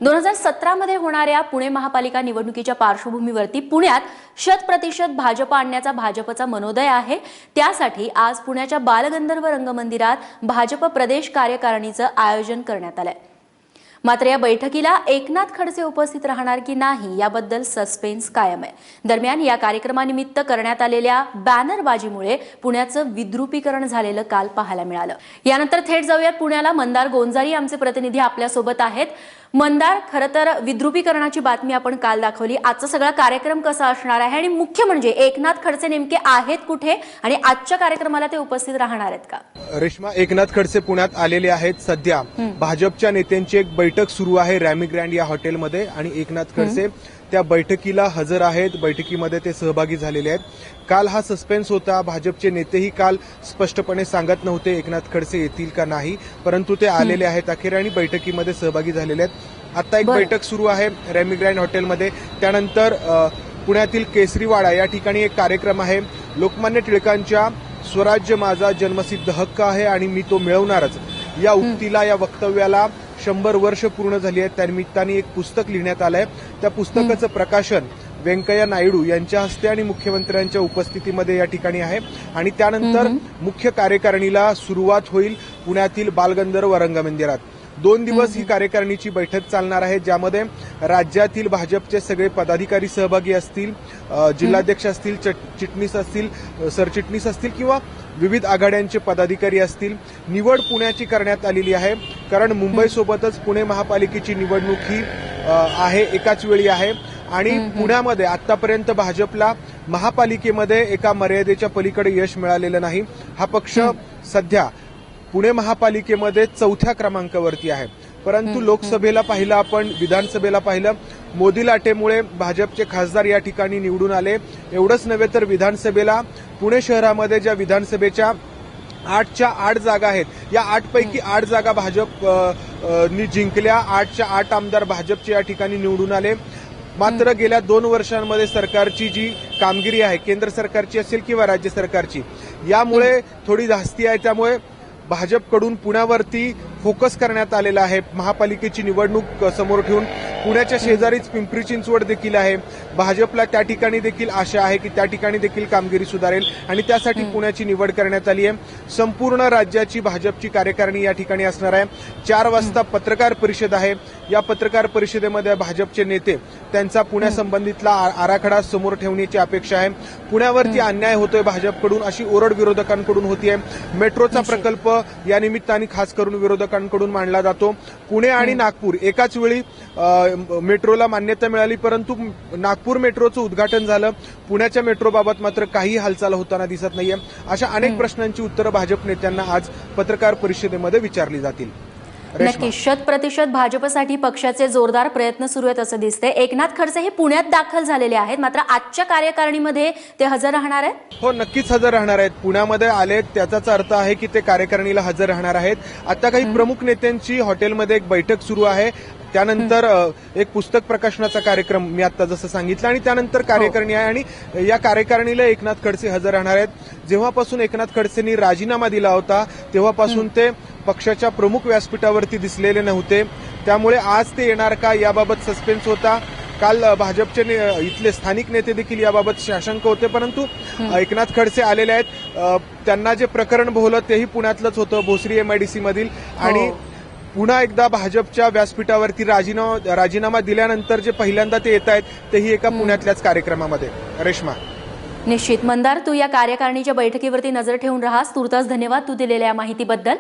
2017 मध्ये होणाऱ्या पुणे महापालिका निवडणुकीच्या पार्श्वभूमीवरती पुण्यात 100% भाजप आणण्याचा भाजपचा मनोदय आहे। त्यासाठी आज पुण्याच्या बालगंधर्व रंगमंदिरात भाजप प्रदेश कार्यकारिणीचं आयोजन करण्यात आलंय। मात्र या बैठकीला एकनाथ खडसे उपस्थित राहणार की नाही याबद्दल सस्पेन्स कायम आहे। दरम्यान या कार्यक्रमानिमित्त करण्यात आलेल्या बॅनरबाजीमुळे पुण्याचं विद्रुपीकरण झालेलं काल पाहायला मिळालं। यानंतर थेट जाऊयात पुण्याला। मंदार गोंजारी आमचे प्रतिनिधी आपल्या सोबत आहेत। मंदार, खरं तर विद्रुपीकरणाची बातमी आपण काल दाखवली। आजचा सगळा कार्यक्रम कसा असणार आहे आणि मुख्य म्हणजे एकनाथ खडसे नेमके आहेत कुठे आणि आजच्या कार्यक्रमाला ते उपस्थित राहणार आहेत का? रेश्मा, एकनाथ खडसे पुण्यात आलेले आहेत। सध्या भाजपच्या नेत्यांची एक बैठक सुरू आहे रॅमी ग्रँड या हॉटेलमध्ये आणि एकनाथ खडसे त्या बैठकीला हजर आहेत। बैठकीमध्ये ते सहभागी झालेले आहेत। काल हा सस्पेन्स होता। भाजपचे नेतेही काल स्पष्टपणे सांगत नव्हते एकनाथ खडसे येतील का नाही, परंतु ते आलेले आहेत अखेर आणि बैठकीमध्ये सहभागी झालेले आहेत। आता एक बैठक सुरू आहे रॅमी ग्रँड हॉटेलमध्ये। त्यानंतर पुण्यातील केसरीवाडा या ठिकाणी एक कार्यक्रम आहे। लोकमान्य टिळकांच्या स्वराज्य माझा जन्मसिद्ध हक्क आहे आणि मी तो मिळवणारच या उक्तीला, या वक्तव्याला 100 वर्ष पूर्ण झाली आहेत। त्यानिमित्ताने एक पुस्तक लिहिण्यात आलंय। त्या पुस्तकाचं प्रकाशन व्यंकय्या नायडू यांच्या हस्ते आणि मुख्यमंत्र्यांच्या उपस्थितीमध्ये या ठिकाणी आहे आणि त्यानंतर मुख्य कार्यकारिणीला सुरुवात होईल पुण्यातील बालगंधर्व रंगमंदिरात। 2 दिवस ही कार्यकारिणीची बैठक चालणार आहे, ज्यामध्ये राज्यातील भाजपचे सगळे पदाधिकारी सहभागी असतील, जिल्हाध्यक्ष असतील, चिटणीस असतील, सरचिटणीस असतील किंवा विविध आघाड्यांचे पदाधिकारी असतील। निवड पुण्याची करण्यात आलेली आहे, कारण मुंबईसोबतच पुणे महापालिकेची निवडणूक ही आहे, एकाच वेळी आहे आणि पुण्यामध्ये आतापर्यंत भाजपला महापालिकेमध्ये एका मर्यादेच्या पलीकडे यश मिळालेलं नाही। हा पक्ष सध्या पुणे महापालिकेमध्ये 4थ्या क्रमांकावरती आहे, परंतु लोकसभेला पाहिलं आपण, विधानसभेला पाहिलं, मोदी लाटेमुळे भाजपचे खासदार या ठिकाणी निवडून आले। एवढंच नव्हे तर विधानसभेला पुणे शहरामध्ये ज्या विधानसभेच्या 8च्या 8 जागा आहेत, या 8 पैकी 8 जागा भाजपनी जिंकल्या। 8च्या 8 आमदार भाजपचे या ठिकाणी निवडून आले। मात्र गेल्या 2 वर्षांमध्ये सरकारची जी कामगिरी आहे, केंद्र सरकारची असेल किंवा राज्य सरकारची, यामुळे थोडी धास्ती आहे। त्यामुळे भाजपकडून पुण्यावरती फोकस करण्यात आलेला आहे। महापालिकेची निवडणूक समोर ठेवून पुण्याच्या शेजारीच पिंपरी चिंचवड देखील आहे। भाजपला त्या ठिकाणी देखील आशा आहे की त्या ठिकाणी देखील कामगिरी सुधारेल आणि त्यासाठी पुण्याची निवड करण्यात आली आहे। संपूर्ण राज्याची भाजपची कार्यकारिणी या ठिकाणी असणार आहे। 4 वाजता पत्रकार परिषद आहे। या पत्रकार परिषदेमध्ये भाजपचे नेते त्यांचा पुण्यासंबंधितला आराखडा समोर ठेवण्याची अपेक्षा आहे। पुण्यावरती अन्याय होतोय भाजपकडून अशी ओरड विरोधकांकडून होतीये। मेट्रोचा प्रकल्प या निमित्ताने खास करून विरोधकांकडून मांडला जातो। पुणे आणि नागपूर एकाच वेळी मेट्रोला मान्यता मिळाली, परंतु नागपूर मेट्रोचं उद्घाटन झालं, पुण्याच्या मेट्रोबाबत मात्र काही हालचाल होताना दिसत नाहीये। अशा अनेक प्रश्नांची उत्तरं भाजप नेत्यांना आज पत्रकार परिषदेमध्ये विचारली जातील। नक्की 100% भाजपसाठी पक्षाचे जोरदार प्रयत्न सुरू आहेत असं दिसतंय। एकनाथ खडसे हे पुण्यात दाखल झालेले आहेत, मात्र आजच्या कार्यकारिणीमध्ये ते हजर राहणार आहेत? हो, नक्कीच हजर राहणार आहेत। पुण्यामध्ये आलेत त्याचाच अर्थ आहे की ते कार्यकारिणीला हजर राहणार आहेत। आता काही प्रमुख नेत्यांची हॉटेलमध्ये एक बैठक सुरू आहे। त्यानंतर एक पुस्तक प्रकाशनाचा कार्यक्रम मी आता जसं सांगितलं आणि त्यानंतर कार्यकारिणी आहे आणि या कार्यकारिणीला एकनाथ खडसे हजर राहणार आहेत। जेव्हापासून एकनाथ खडसेंनी राजीनामा दिला होता तेव्हापासून ते पक्षाच्या प्रमुख व्यासपीठावरती दिसलेले नव्हते, त्यामुळे आज ते येणार का याबाबत सस्पेन्स होता। काल भाजपचे इथले स्थानिक नेते देखील याबाबत साशंक होते, परंतु एकनाथ खडसे आलेले आहेत। त्यांना जे प्रकरण भोवलं तेही पुण्यातलंच होतं, भोसरी MIDC मधील, आणि पुन्हा एकदा भाजपच्या व्यासपीठावरती राजीनामा दिल्यानंतर जे पहिल्यांदा ते येत आहेत तेही एका पुण्यातल्याच कार्यक्रमामध्ये। रेश्मा, निश्चित मंदार, तू या कार्यकारिणीच्या बैठकीवरती नजर ठेवून राहास। तुर्तास धन्यवाद तू दिलेल्या माहितीबद्दल।